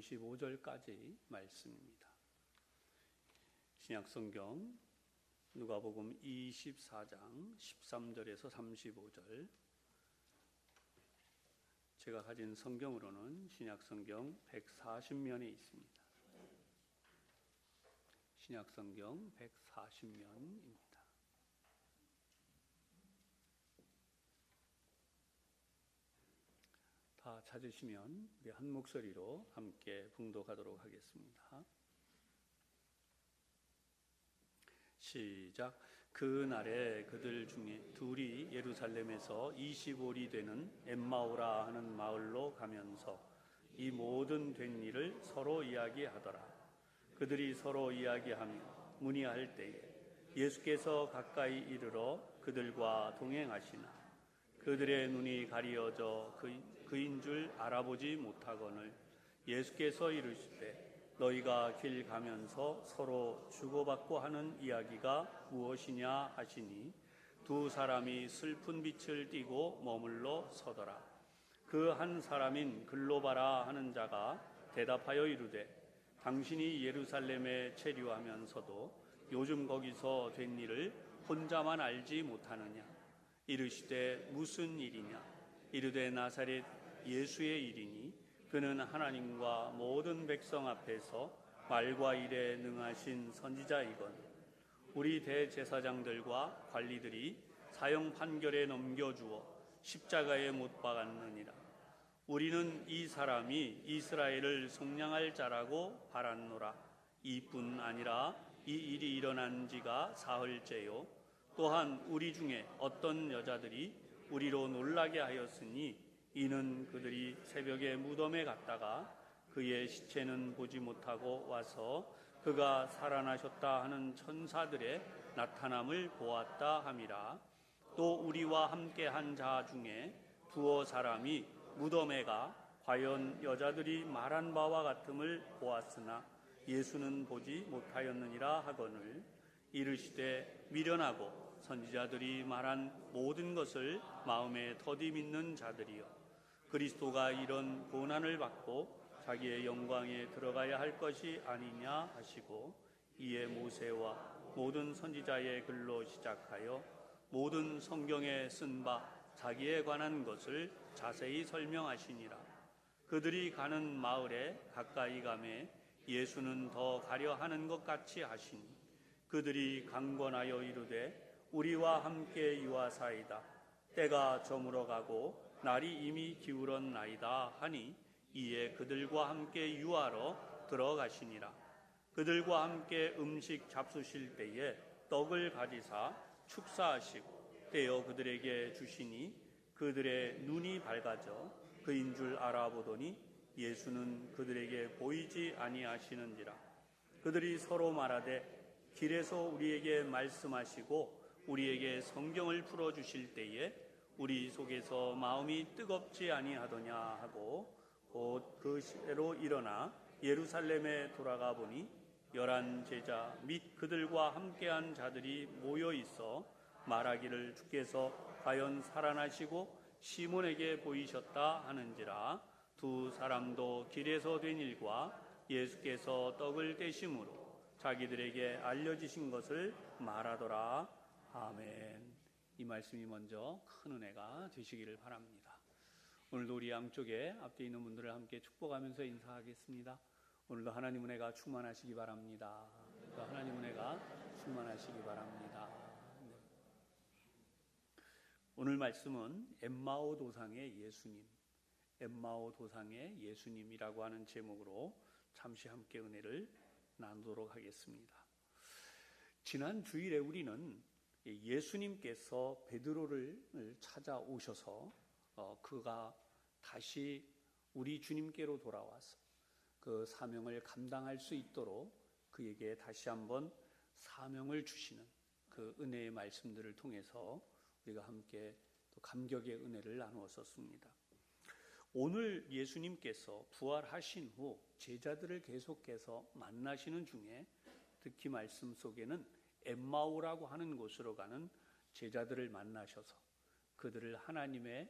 35절까지 말씀입니다. 신약성경 누가복음 24장 13절에서 35절, 제가 가진 성경으로는 신약성경 140면에 있습니다. 신약성경 140면입니다. 다 찾으시면 우리 한 목소리로 함께 봉독하도록 하겠습니다. 시작. 그날에 그들 중에 둘이 예루살렘에서 25리 되는 엠마오라 하는 마을로 가면서 이 모든 된 일을 서로 이야기하더라. 그들이 서로 이야기하며 문의할 때에 예수께서 가까이 이르러 그들과 동행하시나 그들의 눈이 가리어져 그인 줄 알아보지 못하거늘 예수께서 이르시되 너희가 길 가면서 서로 주고받고 하는 이야기가 무엇이냐 하시니 두 사람이 슬픈 빛을 띠고 머물러 서더라. 그 한 사람인 글로바라 하는 자가 대답하여 이르되 당신이 예루살렘에 체류하면서도 요즘 거기서 된 일을 혼자만 알지 못하느냐. 이르시되 무슨 일이냐. 이르되 나사렛 예수의 일이니 그는 하나님과 모든 백성 앞에서 말과 일에 능하신 선지자이거늘 우리 대제사장들과 관리들이 사형 판결에 넘겨주어 십자가에 못 박았느니라. 우리는 이 사람이 이스라엘을 속량할 자라고 바랐노라. 이뿐 아니라 이 일이 일어난 지가 사흘째요. 또한 우리 중에 어떤 여자들이 우리로 놀라게 하였으니 이는 그들이 새벽에 무덤에 갔다가 그의 시체는 보지 못하고 와서 그가 살아나셨다 하는 천사들의 나타남을 보았다 함이라. 또 우리와 함께 한 자 중에 두어 사람이 무덤에 가 과연 여자들이 말한 바와 같음을 보았으나 예수는 보지 못하였느니라 하거늘 이르시되 미련하고 선지자들이 말한 모든 것을 마음에 더디 믿는 자들이여 그리스도가 이런 고난을 받고 자기의 영광에 들어가야 할 것이 아니냐 하시고 이에 모세와 모든 선지자의 글로 시작하여 모든 성경에 쓴 바 자기에 관한 것을 자세히 설명하시니라. 그들이 가는 마을에 가까이 가매 예수는 더 가려 하는 것 같이 하시니 그들이 강권하여 이르되 우리와 함께 유하사이다. 때가 저물어가고 날이 이미 기울었나이다 하니 이에 그들과 함께 유하러 들어가시니라. 그들과 함께 음식 잡수실 때에 떡을 가지사 축사하시고 떼어 그들에게 주시니 그들의 눈이 밝아져 그인 줄 알아보더니 예수는 그들에게 보이지 아니하시는지라. 그들이 서로 말하되 길에서 우리에게 말씀하시고 우리에게 성경을 풀어주실 때에 우리 속에서 마음이 뜨겁지 아니하더냐 하고 곧 그 시대로 일어나 예루살렘에 돌아가 보니 11 제자 및 그들과 함께한 자들이 모여 있어 말하기를 주께서 과연 살아나시고 시몬에게 보이셨다 하는지라. 두 사람도 길에서 된 일과 예수께서 떡을 떼심으로 자기들에게 알려지신 것을 말하더라. 아멘. 이 말씀이 먼저 큰 은혜가 되시기를 바랍니다. 오늘도 우리 양쪽에 앞에 있는 분들을 함께 축복하면서 인사하겠습니다. 오늘도 하나님 은혜가 충만하시기 바랍니다. 하나님 은혜가 충만하시기 바랍니다. 네. 오늘 말씀은 엠마오 도상의 예수님, 엠마오 도상의 예수님이라고 하는 제목으로 잠시 함께 은혜를 나누도록 하겠습니다. 지난 주일에 우리는 예수님께서 베드로를 찾아오셔서 그가 다시 우리 주님께로 돌아와서 그 사명을 감당할 수 있도록 그에게 다시 한번 사명을 주시는 그 은혜의 말씀들을 통해서 우리가 함께 또 감격의 은혜를 나누었었습니다. 오늘 예수님께서 부활하신 후 제자들을 계속해서 만나시는 중에 특히 말씀 속에는 엠마오라고 하는 곳으로 가는 제자들을 만나셔서 그들을 하나님의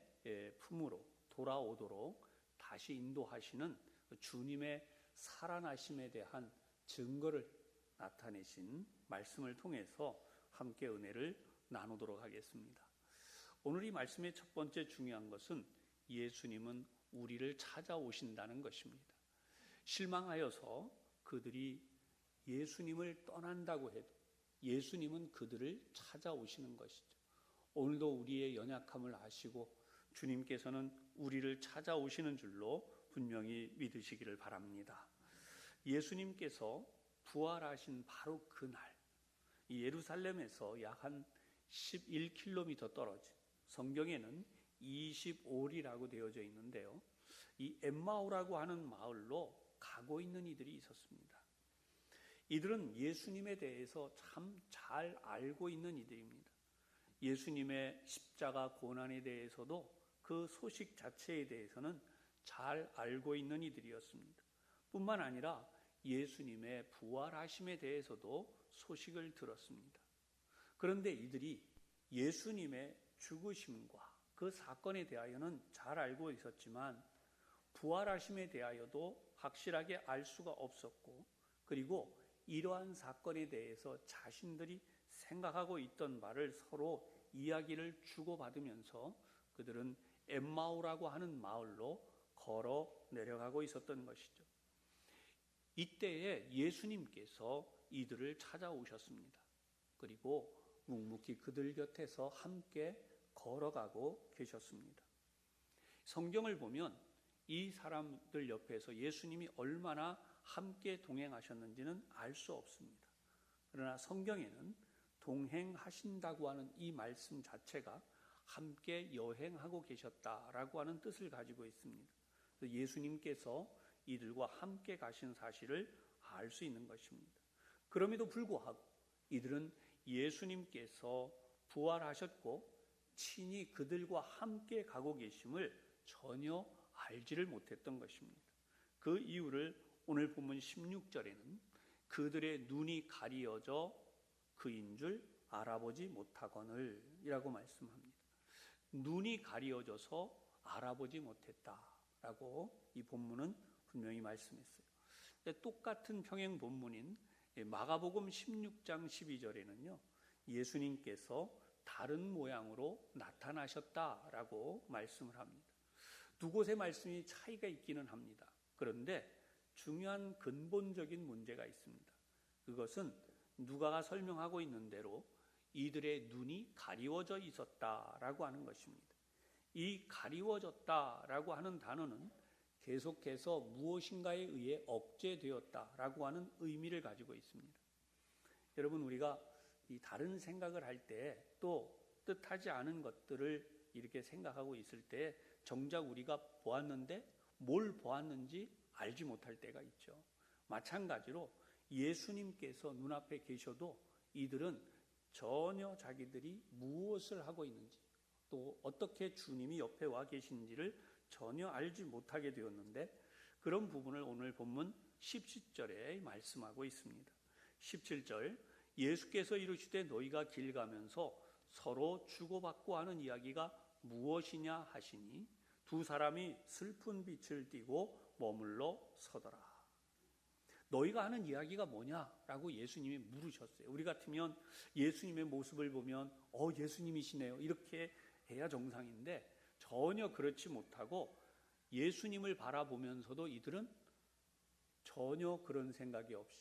품으로 돌아오도록 다시 인도하시는 주님의 살아나심에 대한 증거를 나타내신 말씀을 통해서 함께 은혜를 나누도록 하겠습니다. 오늘 이 말씀의 첫 번째 중요한 것은 예수님은 우리를 찾아오신다는 것입니다. 실망하여서 그들이 예수님을 떠난다고 해도 예수님은 그들을 찾아오시는 것이죠. 오늘도 우리의 연약함을 아시고 주님께서는 우리를 찾아오시는 줄로 분명히 믿으시기를 바랍니다. 예수님께서 부활하신 바로 그날, 이 예루살렘에서 약 한 11km 떨어진, 성경에는 25리라고 되어져 있는데요, 이 엠마오라고 하는 마을로 가고 있는 이들이 있었습니다. 이들은 예수님에 대해서 참 잘 알고 있는 이들입니다. 예수님의 십자가 고난에 대해서도 그 소식 자체에 대해서는 잘 알고 있는 이들이었습니다. 뿐만 아니라 예수님의 부활하심에 대해서도 소식을 들었습니다. 그런데 이들이 예수님의 죽으심과 그 사건에 대하여는 잘 알고 있었지만 부활하심에 대하여도 확실하게 알 수가 없었고, 그리고 이러한 사건에 대해서 자신들이 생각하고 있던 바를 서로 이야기를 주고받으면서 그들은 엠마오라고 하는 마을로 걸어 내려가고 있었던 것이죠. 이때에 예수님께서 이들을 찾아오셨습니다. 그리고 묵묵히 그들 곁에서 함께 걸어가고 계셨습니다. 성경을 보면 이 사람들 옆에서 예수님이 얼마나 함께 동행하셨는지는 알 수 없습니다. 그러나 성경에는 동행하신다고 하는 이 말씀 자체가 함께 여행하고 계셨다라고 하는 뜻을 가지고 있습니다. 예수님께서 이들과 함께 가신 사실을 알 수 있는 것입니다. 그럼에도 불구하고 이들은 예수님께서 부활하셨고 친히 그들과 함께 가고 계심을 전혀 알지를 못했던 것입니다. 그 이유를 오늘 본문 16절에는 그들의 눈이 가리어져 그인 줄 알아보지 못하거늘 이라고 말씀합니다. 눈이 가리어져서 알아보지 못했다라고 이 본문은 분명히 말씀했어요. 똑같은 평행 본문인 마가복음 16장 12절에는요, 예수님께서 다른 모양으로 나타나셨다라고 말씀을 합니다. 두 곳의 말씀이 차이가 있기는 합니다. 그런데 중요한 근본적인 문제가 있습니다. 그것은 누가가 설명하고 있는 대로 이들의 눈이 가리워져 있었다라고 하는 것입니다. 이 가리워졌다라고 하는 단어는 계속해서 무엇인가에 의해 억제되었다라고 하는 의미를 가지고 있습니다. 여러분, 우리가 이 다른 생각을 할 때 또 뜻하지 않은 것들을 이렇게 생각하고 있을 때 정작 우리가 보았는데 뭘 보았는지 알지 못할 때가 있죠. 마찬가지로 예수님께서 눈앞에 계셔도 이들은 전혀 자기들이 무엇을 하고 있는지 또 어떻게 주님이 옆에 와 계신지를 전혀 알지 못하게 되었는데, 그런 부분을 오늘 본문 17절에 말씀하고 있습니다. 17절, 예수께서 이르시되 너희가 길 가면서 서로 주고받고 하는 이야기가 무엇이냐 하시니 두 사람이 슬픈 빛을 띠고 머물러 서더라. 너희가 하는 이야기가 뭐냐라고 예수님이 물으셨어요. 우리 같으면 예수님의 모습을 보면 예수님이시네요 이렇게 해야 정상인데, 전혀 그렇지 못하고 예수님을 바라보면서도 이들은 전혀 그런 생각이 없이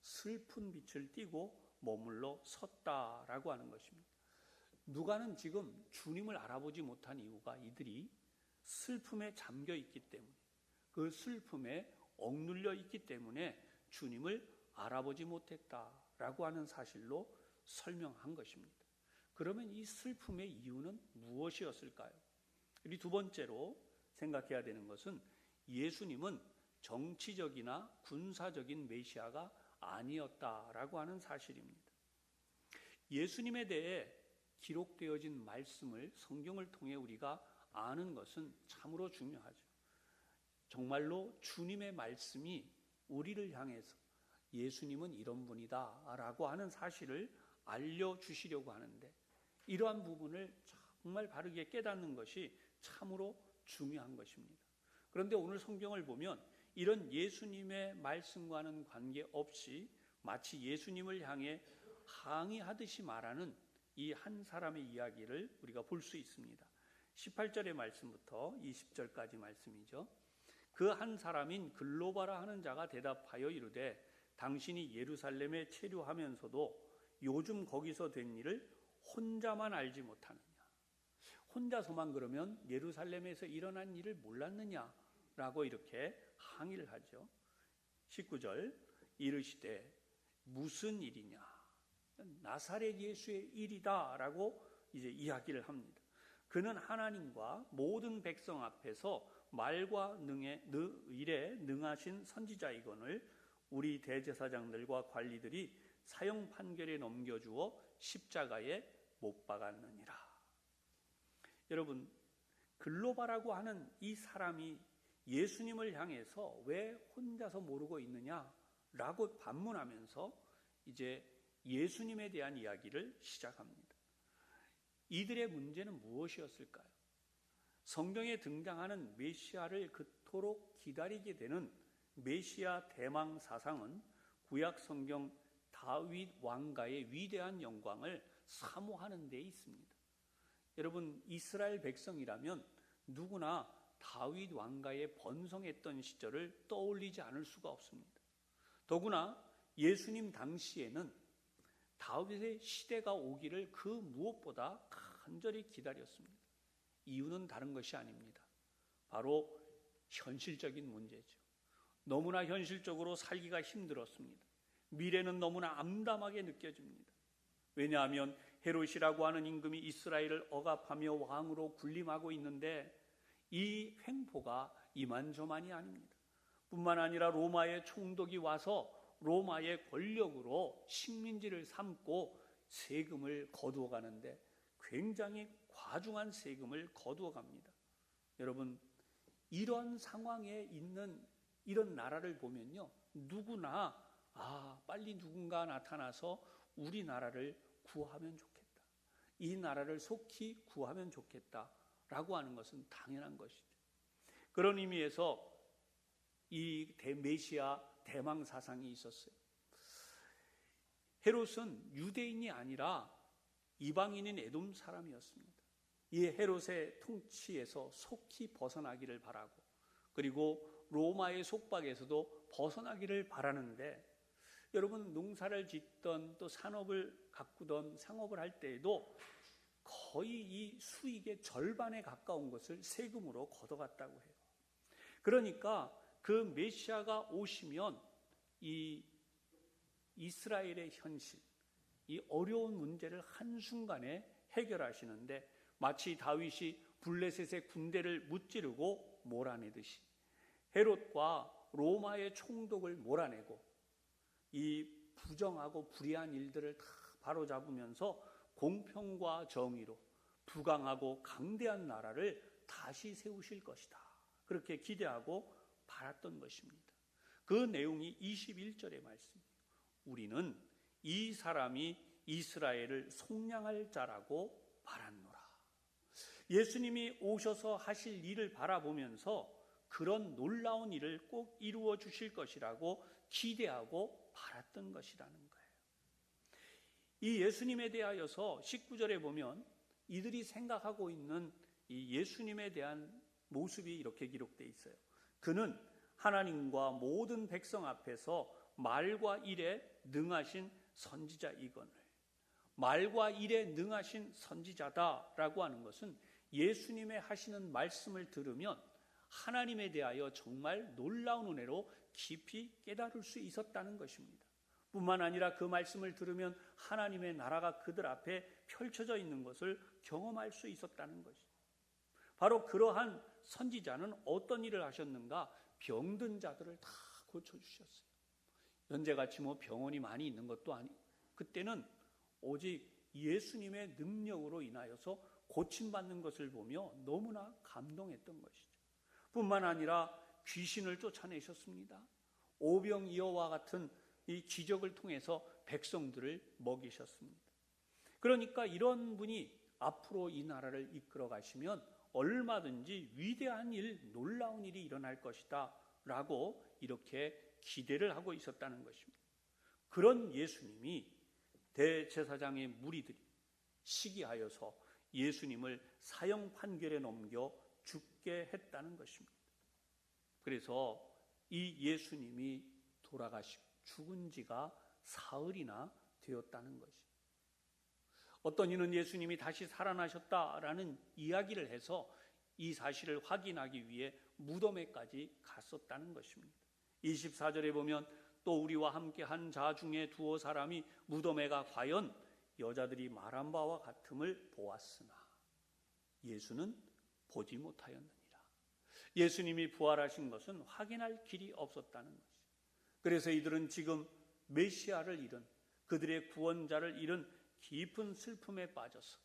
슬픈 빛을 띠고 머물러 섰다라고 하는 것입니다. 누가는 지금 주님을 알아보지 못한 이유가 이들이 슬픔에 잠겨 있기 때문에, 그 슬픔에 억눌려 있기 때문에 주님을 알아보지 못했다라고 하는 사실로 설명한 것입니다. 그러면 이 슬픔의 이유는 무엇이었을까요? 우리 두 번째로 생각해야 되는 것은 예수님은 정치적이나 군사적인 메시아가 아니었다라고 하는 사실입니다. 예수님에 대해 기록되어진 말씀을 성경을 통해 우리가 아는 것은 참으로 중요하죠. 정말로 주님의 말씀이 우리를 향해서 예수님은 이런 분이다 라고 하는 사실을 알려주시려고 하는데, 이러한 부분을 정말 바르게 깨닫는 것이 참으로 중요한 것입니다. 그런데 오늘 성경을 보면 이런 예수님의 말씀과는 관계없이 마치 예수님을 향해 항의하듯이 말하는 이 한 사람의 이야기를 우리가 볼 수 있습니다. 18절의 말씀부터 20절까지 말씀이죠. 그 한 사람인 글로바라 하는 자가 대답하여 이르되 당신이 예루살렘에 체류하면서도 요즘 거기서 된 일을 혼자만 알지 못하느냐. 혼자서만 그러면 예루살렘에서 일어난 일을 몰랐느냐라고 이렇게 항의를 하죠. 19절 이르시되 무슨 일이냐. 나사렛 예수의 일이다라고 이제 이야기를 합니다. 그는 하나님과 모든 백성 앞에서 말과 일에 능하신 선지자이거늘 우리 대제사장들과 관리들이 사형 판결에 넘겨주어 십자가에 못 박았느니라. 여러분, 글로바라고 하는 이 사람이 예수님을 향해서 왜 혼자서 모르고 있느냐라고 반문하면서 이제 예수님에 대한 이야기를 시작합니다. 이들의 문제는 무엇이었을까요? 성경에 등장하는 메시아를 그토록 기다리게 되는 메시아 대망 사상은 구약 성경 다윗 왕가의 위대한 영광을 사모하는 데 있습니다. 여러분, 이스라엘 백성이라면 누구나 다윗 왕가의 번성했던 시절을 떠올리지 않을 수가 없습니다. 더구나 예수님 당시에는 다윗의 시대가 오기를 그 무엇보다 간절히 기다렸습니다. 이유는 다른 것이 아닙니다. 바로 현실적인 문제죠. 너무나 현실적으로 살기가 힘들었습니다. 미래는 너무나 암담하게 느껴집니다. 왜냐하면 헤롯이라고 하는 임금이 이스라엘을 억압하며 왕으로 군림하고 있는데 이 횡포가 이만저만이 아닙니다. 뿐만 아니라 로마의 총독이 와서 로마의 권력으로 식민지를 삼고 세금을 거두어 가는데 굉장히 과중한 세금을 거두어 갑니다. 여러분, 이런 상황에 있는 이런 나라를 보면요, 누구나 빨리 누군가 나타나서 우리나라를 구하면 좋겠다, 이 나라를 속히 구하면 좋겠다라고 하는 것은 당연한 것이죠. 그런 의미에서 이 메시아 대망 사상이 있었어요. 헤롯은 유대인이 아니라 이방인인 에돔 사람이었습니다. 이 헤롯의 통치에서 속히 벗어나기를 바라고, 그리고 로마의 속박에서도 벗어나기를 바라는데, 여러분, 농사를 짓던 또 산업을 가꾸던 상업을 할 때에도 거의 이 수익의 절반에 가까운 것을 세금으로 걷어갔다고 해요. 그러니까 그 메시아가 오시면 이 이스라엘의 현실, 이 어려운 문제를 한순간에 해결하시는데 마치 다윗이 블레셋의 군대를 무찌르고 몰아내듯이 헤롯과 로마의 총독을 몰아내고 이 부정하고 불의한 일들을 다 바로잡으면서 공평과 정의로 부강하고 강대한 나라를 다시 세우실 것이다. 그렇게 기대하고 바랐던 것입니다. 그 내용이 21절의 말씀이에요. 우리는 이 사람이 이스라엘을 속량할 자라고 바랐노라. 예수님이 오셔서 하실 일을 바라보면서 그런 놀라운 일을 꼭 이루어 주실 것이라고 기대하고 바랐던 것이라는 거예요. 이 예수님에 대하여서 19절에 보면 이들이 생각하고 있는 이 예수님에 대한 모습이 이렇게 기록되어 있어요. 그는 하나님과 모든 백성 앞에서 말과 일에 능하신 선지자이거늘. 말과 일에 능하신 선지자다라고 하는 것은 예수님의 하시는 말씀을 들으면 하나님에 대하여 정말 놀라운 은혜로 깊이 깨달을 수 있었다는 것입니다. 뿐만 아니라 그 말씀을 들으면 하나님의 나라가 그들 앞에 펼쳐져 있는 것을 경험할 수 있었다는 것입니다. 바로 그러한 선지자는 어떤 일을 하셨는가? 병든 자들을 다 고쳐주셨어요. 현재같이 병원이 많이 있는 것도 아니고 그때는 오직 예수님의 능력으로 인하여서 고침받는 것을 보며 너무나 감동했던 것이죠. 뿐만 아니라 귀신을 쫓아내셨습니다. 오병이어와 같은 이 기적을 통해서 백성들을 먹이셨습니다. 그러니까 이런 분이 앞으로 이 나라를 이끌어 가시면 얼마든지 위대한 일, 놀라운 일이 일어날 것이다 라고 이렇게 기대를 하고 있었다는 것입니다. 그런 예수님이 대제사장의 무리들이 시기하여서 예수님을 사형 판결에 넘겨 죽게 했다는 것입니다. 그래서 이 예수님이 돌아가시고 죽은 지가 사흘이나 되었다는 것이죠. 어떤 이는 예수님이 다시 살아나셨다라는 이야기를 해서 이 사실을 확인하기 위해 무덤에까지 갔었다는 것입니다. 24절에 보면 또 우리와 함께 한 자 중에 두어 사람이 무덤에가 과연 여자들이 말한 바와 같음을 보았으나 예수는 보지 못하였느니라. 예수님이 부활하신 것은 확인할 길이 없었다는 것이죠. 그래서 이들은 지금 메시아를 잃은, 그들의 구원자를 잃은 깊은 슬픔에 빠져서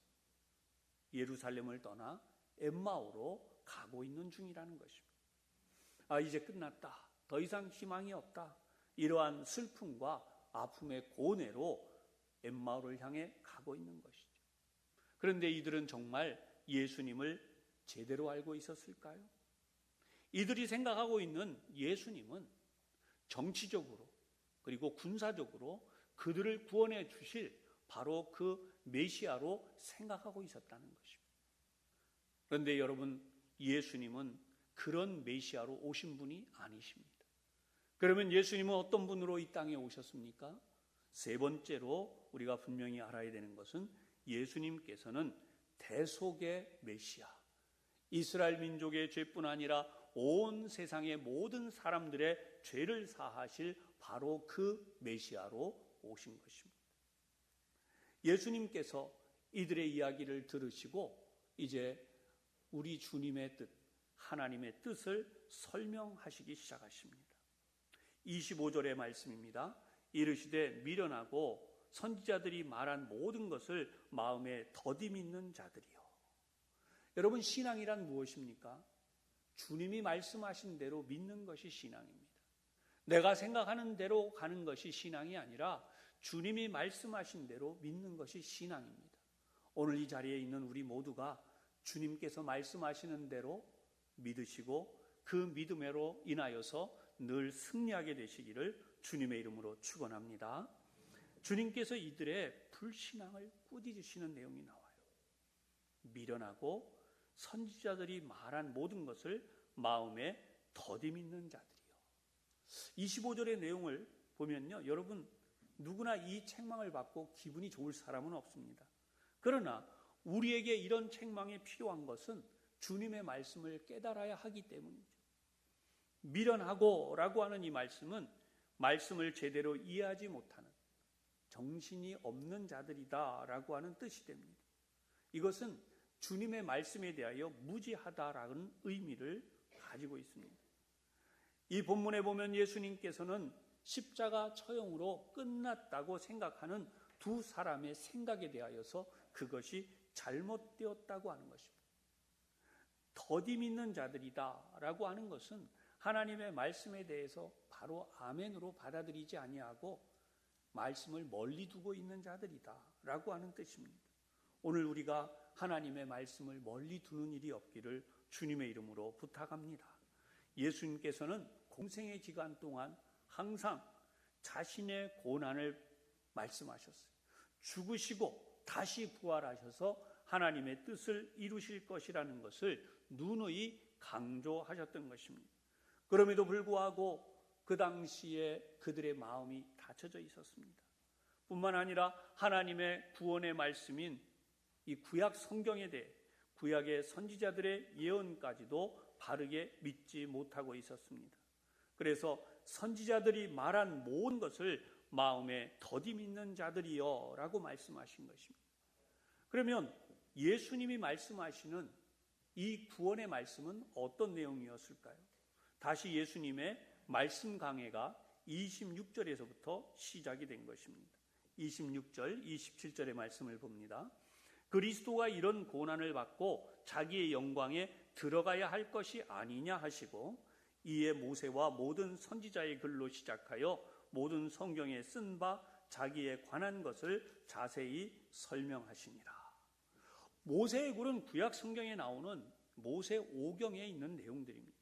예루살렘을 떠나 엠마오로 가고 있는 중이라는 것입니다. 이제 끝났다, 더 이상 희망이 없다, 이러한 슬픔과 아픔의 고뇌로 엠마오를 향해 가고 있는 것이죠. 그런데 이들은 정말 예수님을 제대로 알고 있었을까요? 이들이 생각하고 있는 예수님은 정치적으로 그리고 군사적으로 그들을 구원해 주실 바로 그 메시아로 생각하고 있었다는 것입니다. 그런데 여러분, 예수님은 그런 메시아로 오신 분이 아니십니다. 그러면 예수님은 어떤 분으로 이 땅에 오셨습니까? 세 번째로 우리가 분명히 알아야 되는 것은 예수님께서는 대속의 메시아, 이스라엘 민족의 죄뿐 아니라 온 세상의 모든 사람들의 죄를 사하실 바로 그 메시아로 오신 것입니다. 예수님께서 이들의 이야기를 들으시고 이제 우리 주님의 뜻, 하나님의 뜻을 설명하시기 시작하십니다. 25절의 말씀입니다. 이르시되 미련하고 선지자들이 말한 모든 것을 마음에 더디 믿는 자들이요. 여러분, 신앙이란 무엇입니까? 주님이 말씀하신 대로 믿는 것이 신앙입니다. 내가 생각하는 대로 가는 것이 신앙이 아니라 주님이 말씀하신 대로 믿는 것이 신앙입니다. 오늘 이 자리에 있는 우리 모두가 주님께서 말씀하시는 대로 믿으시고 그 믿음으로 인하여서 늘 승리하게 되시기를 주님의 이름으로 축원합니다. 주님께서 이들의 불신앙을 꾸짖으시는 내용이 나와요. 미련하고 선지자들이 말한 모든 것을 마음에 더디 믿는 자들이요. 25절의 내용을 보면요, 여러분 누구나 이 책망을 받고 기분이 좋을 사람은 없습니다. 그러나 우리에게 이런 책망이 필요한 것은 주님의 말씀을 깨달아야 하기 때문이죠. 미련하고 라고 하는 이 말씀은 말씀을 제대로 이해하지 못하는 정신이 없는 자들이다 라고 하는 뜻이 됩니다. 이것은 주님의 말씀에 대하여 무지하다라는 의미를 가지고 있습니다. 이 본문에 보면 예수님께서는 십자가 처형으로 끝났다고 생각하는 두 사람의 생각에 대하여서 그것이 잘못되었다고 하는 것입니다. 더디 믿는 자들이다 라고 하는 것은 하나님의 말씀에 대해서 바로 아멘으로 받아들이지 아니하고 말씀을 멀리 두고 있는 자들이다 라고 하는 뜻입니다. 오늘 우리가 하나님의 말씀을 멀리 두는 일이 없기를 주님의 이름으로 부탁합니다. 예수님께서는 공생의 기간 동안 항상 자신의 고난을 말씀하셨어요. 죽으시고 다시 부활하셔서 하나님의 뜻을 이루실 것이라는 것을 누누이 강조하셨던 것입니다. 그럼에도 불구하고 그 당시에 그들의 마음이 닫혀져 있었습니다. 뿐만 아니라 하나님의 구원의 말씀인 이 구약 성경에 대해 구약의 선지자들의 예언까지도 바르게 믿지 못하고 있었습니다. 그래서 선지자들이 말한 모든 것을 마음에 더디 믿는 자들이여 라고 말씀하신 것입니다. 그러면 예수님이 말씀하시는 이 구원의 말씀은 어떤 내용이었을까요? 다시 예수님의 말씀 강해가 26절에서부터 시작이 된 것입니다. 26절, 27절의 말씀을 봅니다. 그리스도가 이런 고난을 받고 자기의 영광에 들어가야 할 것이 아니냐 하시고 이에 모세와 모든 선지자의 글로 시작하여 모든 성경에 쓴 바 자기에 관한 것을 자세히 설명하시니라. 모세의 글은 구약 성경에 나오는 모세 오경에 있는 내용들입니다.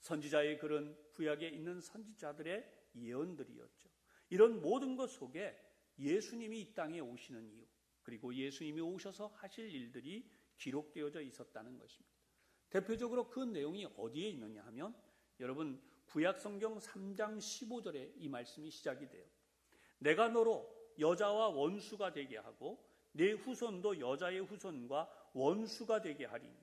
선지자의 글은 구약에 있는 선지자들의 예언들이었죠. 이런 모든 것 속에 예수님이 이 땅에 오시는 이유, 그리고 예수님이 오셔서 하실 일들이 기록되어져 있었다는 것입니다. 대표적으로 그 내용이 어디에 있느냐 하면, 여러분 구약 성경 3장 15절에 이 말씀이 시작이 돼요. 내가 너로 여자와 원수가 되게 하고 내 후손도 여자의 후손과 원수가 되게 하리니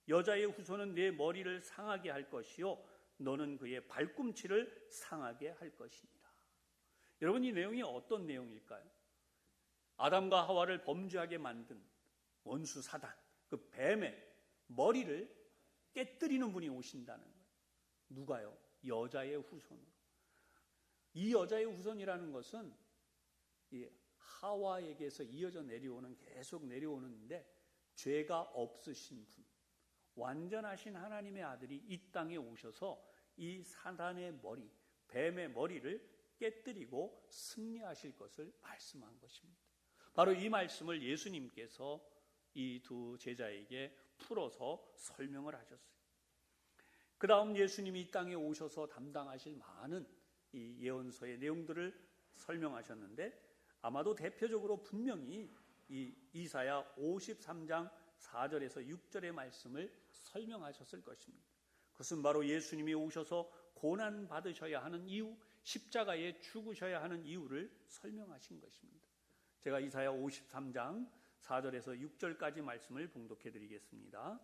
여자의 후손은 내 머리를 상하게 할 것이요 너는 그의 발꿈치를 상하게 할 것이니라. 여러분, 이 내용이 어떤 내용일까요? 아담과 하와를 범죄하게 만든 원수 사단, 그 뱀의 머리를 깨뜨리는 분이 오신다는 거예요. 누가요? 여자의 후손으로. 이 여자의 후손이라는 것은 이 하와에게서 이어져 내려오는, 계속 내려오는데, 죄가 없으신 분, 완전하신 하나님의 아들이 이 땅에 오셔서 이 사단의 머리, 뱀의 머리를 깨뜨리고 승리하실 것을 말씀한 것입니다. 바로 이 말씀을 예수님께서 이 두 제자에게 풀어서 설명을 하셨어요. 그 다음 예수님이 이 땅에 오셔서 담당하실 많은 이 예언서의 내용들을 설명하셨는데, 아마도 대표적으로 분명히 이 이사야 53장 4절에서 6절의 말씀을 설명하셨을 것입니다. 그것은 바로 예수님이 오셔서 고난 받으셔야 하는 이유, 십자가에 죽으셔야 하는 이유를 설명하신 것입니다. 제가 이사야 53장 4절에서 6절까지 말씀을 봉독해 드리겠습니다.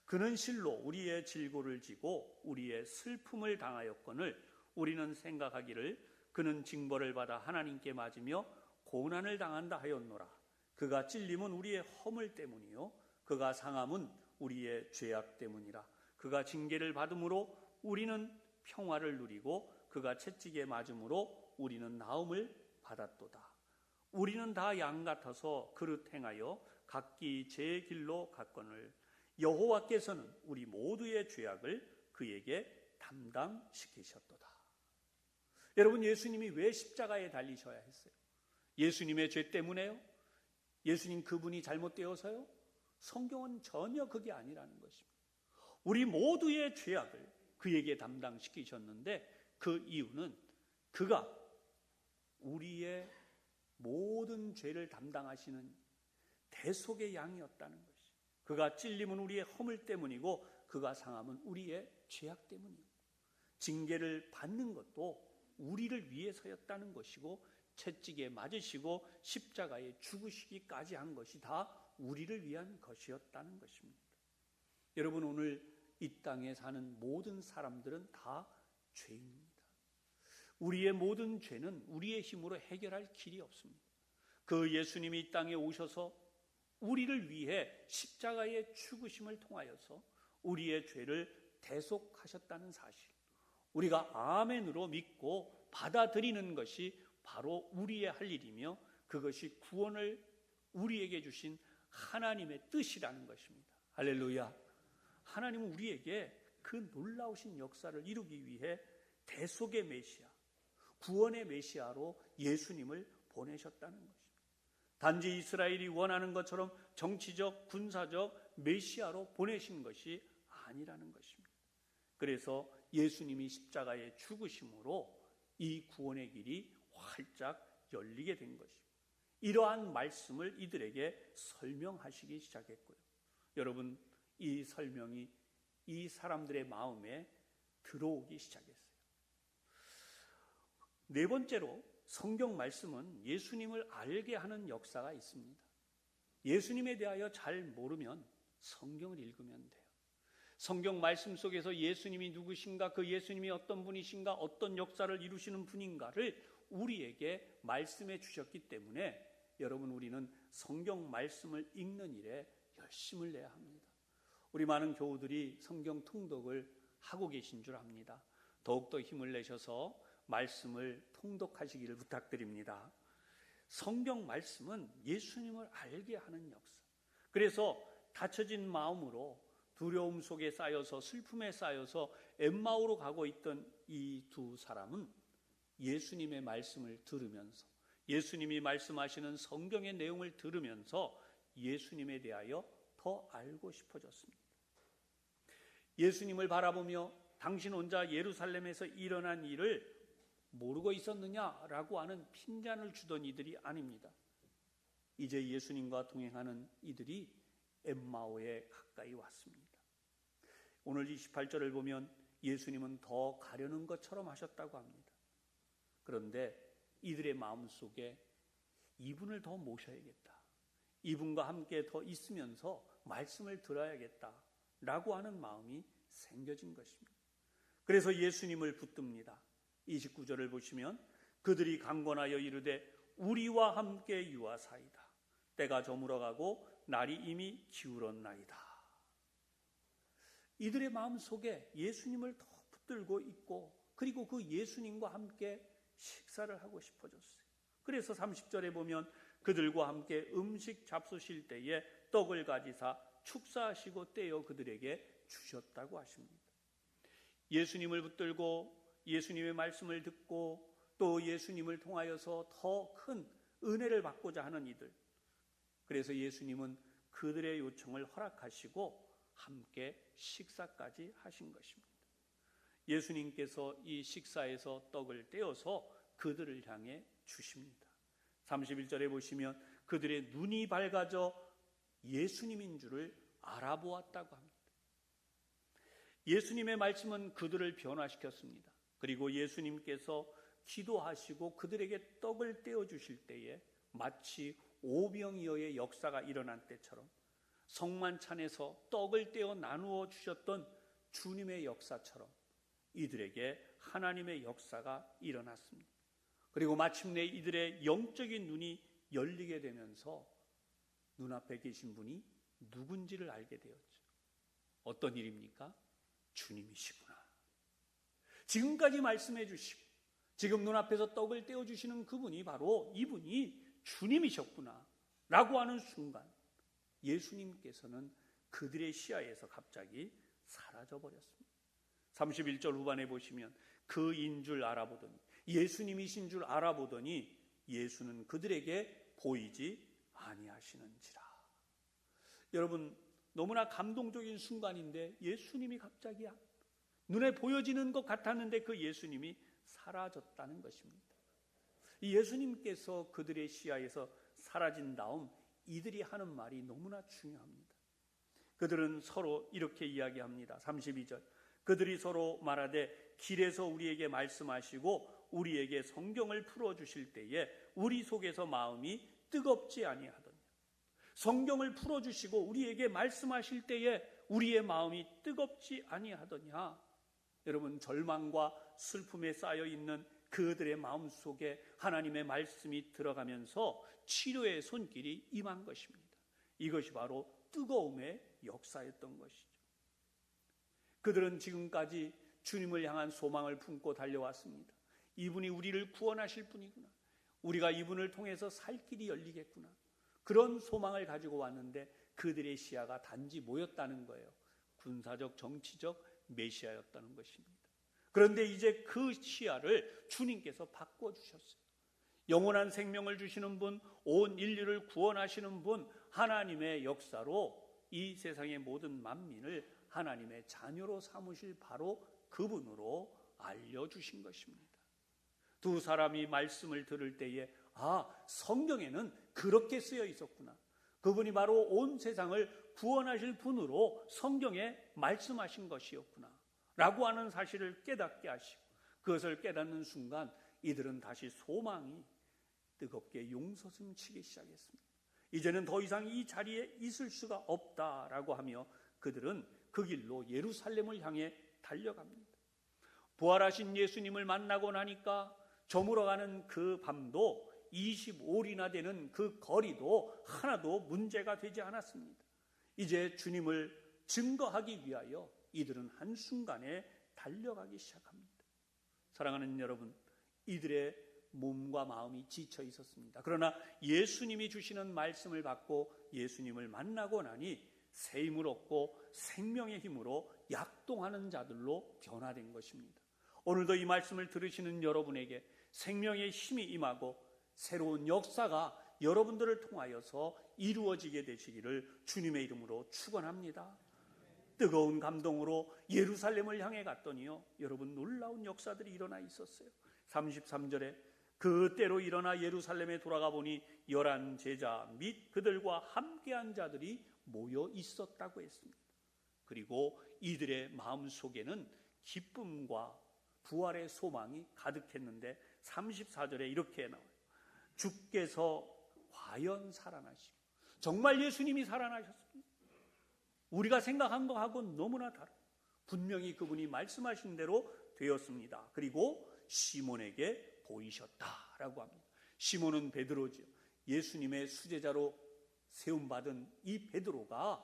그는 실로 우리의 질고를 지고 우리의 슬픔을 당하였거늘 우리는 생각하기를 그는 징벌을 받아 하나님께 맞으며 고난을 당한다 하였노라. 그가 찔림은 우리의 허물 때문이요 그가 상함은 우리의 죄악 때문이라. 그가 징계를 받음으로 우리는 평화를 누리고 그가 채찍에 맞음으로 우리는 나음을 받았도다. 우리는 다 양 같아서 그릇 행하여 각기 제 길로 갔거늘 여호와께서는 우리 모두의 죄악을 그에게 담당시키셨도다. 여러분, 예수님이 왜 십자가에 달리셔야 했어요? 예수님의 죄 때문에요? 예수님 그분이 잘못되어서요? 성경은 전혀 그게 아니라는 것입니다. 우리 모두의 죄악을 그에게 담당시키셨는데, 그 이유는 그가 우리의 모든 죄를 담당하시는 대속의 양이었다는 것이. 그가 찔림은 우리의 허물 때문이고 그가 상함은 우리의 죄악 때문이고, 징계를 받는 것도 우리를 위해서였다는 것이고, 채찍에 맞으시고 십자가에 죽으시기까지 한 것이 다 우리를 위한 것이었다는 것입니다. 여러분, 오늘 이 땅에 사는 모든 사람들은 다 죄인입니다. 우리의 모든 죄는 우리의 힘으로 해결할 길이 없습니다. 그 예수님이 이 땅에 오셔서 우리를 위해 십자가의 죽으심을 통하여서 우리의 죄를 대속하셨다는 사실, 우리가 아멘으로 믿고 받아들이는 것이 바로 우리의 할 일이며, 그것이 구원을 우리에게 주신 하나님의 뜻이라는 것입니다. 할렐루야. 하나님은 우리에게 그 놀라우신 역사를 이루기 위해 대속의 메시아, 구원의 메시아로 예수님을 보내셨다는 것입니다. 단지 이스라엘이 원하는 것처럼 정치적, 군사적 메시아로 보내신 것이 아니라는 것입니다. 그래서 예수님이 십자가에 죽으심으로 이 구원의 길이 활짝 열리게 된 것입니다. 이러한 말씀을 이들에게 설명하시기 시작했고요. 여러분, 이 설명이 이 사람들의 마음에 들어오기 시작했어요. 네 번째로, 성경 말씀은 예수님을 알게 하는 역사가 있습니다. 예수님에 대하여 잘 모르면 성경을 읽으면 돼요. 성경 말씀 속에서 예수님이 누구신가, 그 예수님이 어떤 분이신가, 어떤 역사를 이루시는 분인가를 우리에게 말씀해 주셨기 때문에, 여러분, 우리는 성경 말씀을 읽는 일에 열심을 내야 합니다. 우리 많은 교우들이 성경 통독을 하고 계신 줄 압니다. 더욱더 힘을 내셔서 말씀을 통독하시기를 부탁드립니다. 성경 말씀은 예수님을 알게 하는 역사. 그래서 닫혀진 마음으로 두려움 속에 쌓여서, 슬픔에 쌓여서 엠마오로 가고 있던 이 두 사람은 예수님의 말씀을 들으면서, 예수님이 말씀하시는 성경의 내용을 들으면서 예수님에 대하여 더 알고 싶어졌습니다. 예수님을 바라보며 당신 혼자 예루살렘에서 일어난 일을 모르고 있었느냐라고 하는 핀잔을 주던 이들이 아닙니다. 이제 예수님과 동행하는 이들이 엠마오에 가까이 왔습니다. 오늘 28절을 보면 예수님은 더 가려는 것처럼 하셨다고 합니다. 그런데 이들의 마음속에 이분을 더 모셔야겠다, 이분과 함께 더 있으면서 말씀을 들어야겠다라고 하는 마음이 생겨진 것입니다. 그래서 예수님을 붙듭니다. 29절을 보시면 그들이 강권하여 이르되 우리와 함께 유하사이다. 때가 저물어가고 날이 이미 기울었나이다. 이들의 마음속에 예수님을 더 붙들고 있고, 그리고 그 예수님과 함께 식사를 하고 싶어졌어요. 그래서 30절에 보면 그들과 함께 음식 잡수실 때에 떡을 가지사 축사하시고 떼어 그들에게 주셨다고 하십니다. 예수님을 붙들고 예수님의 말씀을 듣고 또 예수님을 통하여서 더 큰 은혜를 받고자 하는 이들, 그래서 예수님은 그들의 요청을 허락하시고 함께 식사까지 하신 것입니다. 예수님께서 이 식사에서 떡을 떼어서 그들을 향해 주십니다. 31절에 보시면 그들의 눈이 밝아져 예수님인 줄을 알아보았다고 합니다. 예수님의 말씀은 그들을 변화시켰습니다. 그리고 예수님께서 기도하시고 그들에게 떡을 떼어 주실 때에 마치 오병이어의 역사가 일어난 때처럼 성만찬에서 떡을 떼어 나누어 주셨던 주님의 역사처럼 이들에게 하나님의 역사가 일어났습니다. 그리고 마침내 이들의 영적인 눈이 열리게 되면서 눈앞에 계신 분이 누군지를 알게 되었죠. 어떤 일입니까? 주님이시구나. 지금까지 말씀해 주시고 지금 눈앞에서 떡을 떼어 주시는 그분이 바로 이분이 주님이셨구나 라고 하는 순간 예수님께서는 그들의 시야에서 갑자기 사라져버렸습니다. 31절 후반에 보시면 그인 줄 알아보더니, 예수님이신 줄 알아보더니 예수는 그들에게 보이지 아니하시는지라. 여러분, 너무나 감동적인 순간인데 예수님이 갑자기 눈에 보여지는 것 같았는데 그 예수님이 사라졌다는 것입니다. 이 예수님께서 그들의 시야에서 사라진 다음 이들이 하는 말이 너무나 중요합니다. 그들은 서로 이렇게 이야기합니다. 32절 그들이 서로 말하되 길에서 우리에게 말씀하시고 우리에게 성경을 풀어주실 때에 우리 속에서 마음이 뜨겁지 아니하더냐. 성경을 풀어주시고 우리에게 말씀하실 때에 우리의 마음이 뜨겁지 아니하더냐. 여러분, 절망과 슬픔에 쌓여있는 그들의 마음속에 하나님의 말씀이 들어가면서 치료의 손길이 임한 것입니다. 이것이 바로 뜨거움의 역사였던 것이죠. 그들은 지금까지 주님을 향한 소망을 품고 달려왔습니다. 이분이 우리를 구원하실 분이구나, 우리가 이분을 통해서 살 길이 열리겠구나, 그런 소망을 가지고 왔는데 그들의 시야가 단지 뭐였다는 거예요? 군사적, 정치적 메시아였다는 것입니다. 그런데 이제 그 시야를 주님께서 바꿔주셨어요. 영원한 생명을 주시는 분, 온 인류를 구원하시는 분, 하나님의 역사로 이 세상의 모든 만민을 하나님의 자녀로 삼으실 바로 그분으로 알려주신 것입니다. 두 사람이 말씀을 들을 때에 성경에는 그렇게 쓰여 있었구나, 그분이 바로 온 세상을 구원하실 분으로 성경에 말씀하신 것이었구나 라고 하는 사실을 깨닫게 하시고, 그것을 깨닫는 순간 이들은 다시 소망이 뜨겁게 용솟음치기 시작했습니다. 이제는 더 이상 이 자리에 있을 수가 없다라고 하며 그들은 그 길로 예루살렘을 향해 달려갑니다. 부활하신 예수님을 만나고 나니까 저물어가는 그 밤도 25리나 되는 그 거리도 하나도 문제가 되지 않았습니다. 이제 주님을 증거하기 위하여 이들은 한순간에 달려가기 시작합니다. 사랑하는 여러분, 이들의 몸과 마음이 지쳐 있었습니다. 그러나 예수님이 주시는 말씀을 받고 예수님을 만나고 나니 새 힘을 얻고 생명의 힘으로 약동하는 자들로 변화된 것입니다. 오늘도 이 말씀을 들으시는 여러분에게 생명의 힘이 임하고 새로운 역사가 여러분들을 통하여서 이루어지게 되시기를 주님의 이름으로 축원합니다. 뜨거운 감동으로 예루살렘을 향해 갔더니요, 여러분, 놀라운 역사들이 일어나 있었어요. 33절에 그때로 일어나 예루살렘에 돌아가 보니 11 제자 및 그들과 함께한 자들이 모여 있었다고 했습니다. 그리고 이들의 마음속에는 기쁨과 부활의 소망이 가득했는데 34절에 이렇게 나와요. 주께서 과연 살아나시고, 정말 예수님이 살아나셨습니다. 우리가 생각한 거하고는 너무나 다르고 분명히 그분이 말씀하신 대로 되었습니다. 그리고 시몬에게 보이셨다라고 합니다. 시몬은 베드로죠. 예수님의 수제자로 세움받은 이 베드로가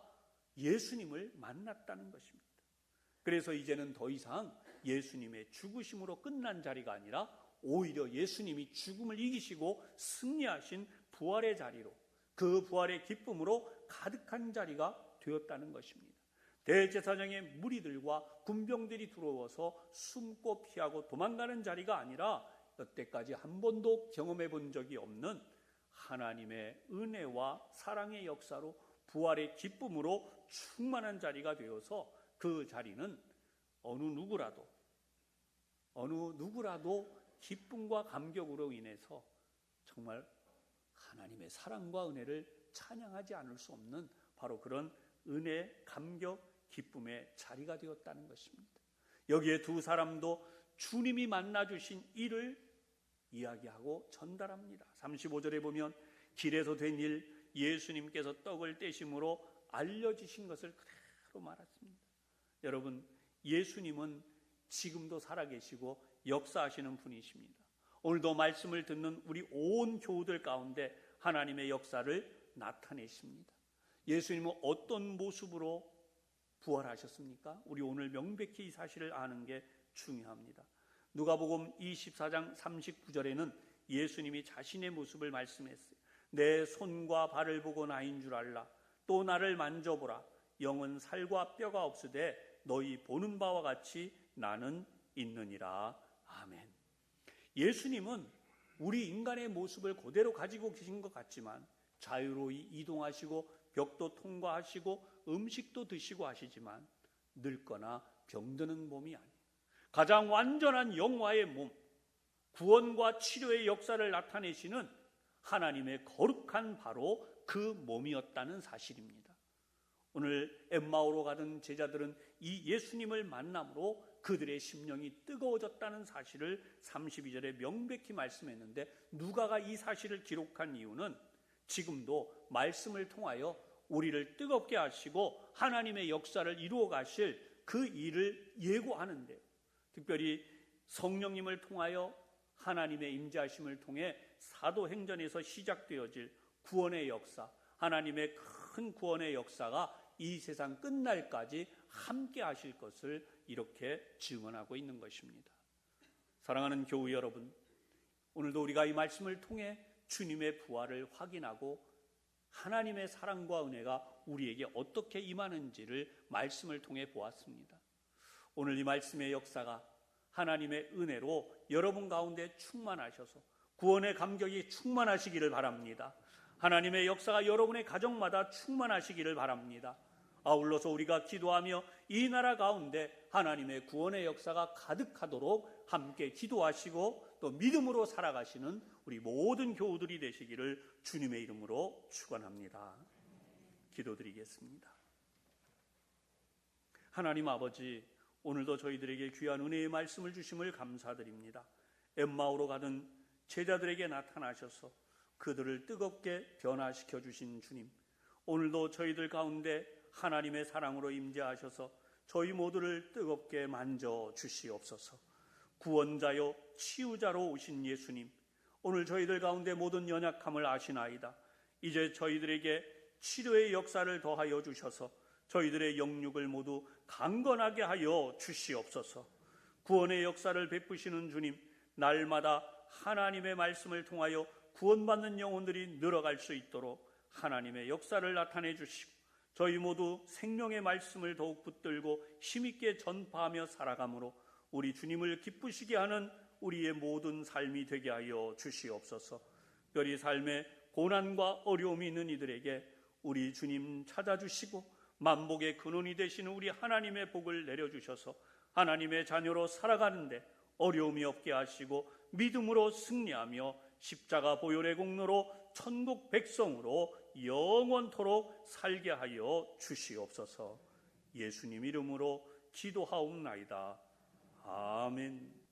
예수님을 만났다는 것입니다. 그래서 이제는 더 이상 예수님의 죽으심으로 끝난 자리가 아니라 오히려 예수님이 죽음을 이기시고 승리하신 부활의 자리로, 그 부활의 기쁨으로 가득한 자리가 되었다는 것입니다. 대제사장의 무리들과 군병들이 들어와서 숨고 피하고 도망가는 자리가 아니라 여태까지 한 번도 경험해 본 적이 없는 하나님의 은혜와 사랑의 역사로 부활의 기쁨으로 충만한 자리가 되어서 그 자리는 어느 누구라도 기쁨과 감격으로 인해서 정말 하나님의 사랑과 은혜를 찬양하지 않을 수 없는 바로 그런 은혜, 감격, 기쁨의 자리가 되었다는 것입니다. 여기에 두 사람도 주님이 만나주신 일을 이야기하고 전달합니다. 35절에 보면 길에서 된 일, 예수님께서 떡을 떼심으로 알려주신 것을 그대로 말했습니다. 여러분, 예수님은 지금도 살아계시고 역사하시는 분이십니다. 오늘도 말씀을 듣는 우리 온 교우들 가운데 하나님의 역사를 나타내십니다. 예수님은 어떤 모습으로 부활하셨습니까? 우리 오늘 명백히 이 사실을 아는 게 중요합니다. 누가복음 24장 39절에는 예수님이 자신의 모습을 말씀했어요. 내 손과 발을 보고 나인 줄 알라. 또 나를 만져보라. 영은 살과 뼈가 없으되 너희 보는 바와 같이 나는 있느니라. 아멘. 예수님은 우리 인간의 모습을 그대로 가지고 계신 것 같지만 자유로이 이동하시고 벽도 통과하시고 음식도 드시고 하시지만 늙거나 병드는 몸이 아니에요. 가장 완전한 영화의 몸, 구원과 치료의 역사를 나타내시는 하나님의 거룩한 바로 그 몸이었다는 사실입니다. 오늘 엠마오로 가던 제자들은 이 예수님을 만남으로 그들의 심령이 뜨거워졌다는 사실을 32절에 명백히 말씀했는데, 누가가 이 사실을 기록한 이유는 지금도 말씀을 통하여 우리를 뜨겁게 하시고 하나님의 역사를 이루어 가실 그 일을 예고하는데요. 특별히 성령님을 통하여 하나님의 임재하심을 통해 사도행전에서 시작되어질 구원의 역사, 하나님의 큰 구원의 역사가 이 세상 끝날까지 함께 하실 것을 이렇게 증언하고 있는 것입니다. 사랑하는 교우 여러분, 오늘도 우리가 이 말씀을 통해 주님의 부활을 확인하고 하나님의 사랑과 은혜가 우리에게 어떻게 임하는지를 말씀을 통해 보았습니다. 오늘 이 말씀의 역사가 하나님의 은혜로 여러분 가운데 충만하셔서 구원의 감격이 충만하시기를 바랍니다. 하나님의 역사가 여러분의 가정마다 충만하시기를 바랍니다. 아울러서 우리가 기도하며 이 나라 가운데 하나님의 구원의 역사가 가득하도록 함께 기도하시고 또 믿음으로 살아가시는 우리 모든 교우들이 되시기를 주님의 이름으로 축원합니다. 기도드리겠습니다. 하나님 아버지, 오늘도 저희들에게 귀한 은혜의 말씀을 주심을 감사드립니다. 엠마오로 가던 제자들에게 나타나셔서 그들을 뜨겁게 변화시켜 주신 주님, 오늘도 저희들 가운데 하나님의 사랑으로 임재하셔서 저희 모두를 뜨겁게 만져 주시옵소서. 구원자요 치유자로 오신 예수님, 오늘 저희들 가운데 모든 연약함을 아시나이다. 이제 저희들에게 치료의 역사를 더하여 주셔서 저희들의 영육을 모두 강건하게 하여 주시옵소서. 구원의 역사를 베푸시는 주님, 날마다 하나님의 말씀을 통하여 구원받는 영혼들이 늘어갈 수 있도록 하나님의 역사를 나타내 주시고 저희 모두 생명의 말씀을 더욱 붙들고 힘있게 전파하며 살아가므로 우리 주님을 기쁘시게 하는 우리의 모든 삶이 되게 하여 주시옵소서. 특별히 삶에 고난과 어려움이 있는 이들에게 우리 주님 찾아주시고 만복의 근원이 되시는 우리 하나님의 복을 내려주셔서 하나님의 자녀로 살아가는데 어려움이 없게 하시고 믿음으로 승리하며 십자가 보혈의 공로로 천국 백성으로 영원토록 살게 하여 주시옵소서. 예수님 이름으로 기도하옵나이다. 아멘.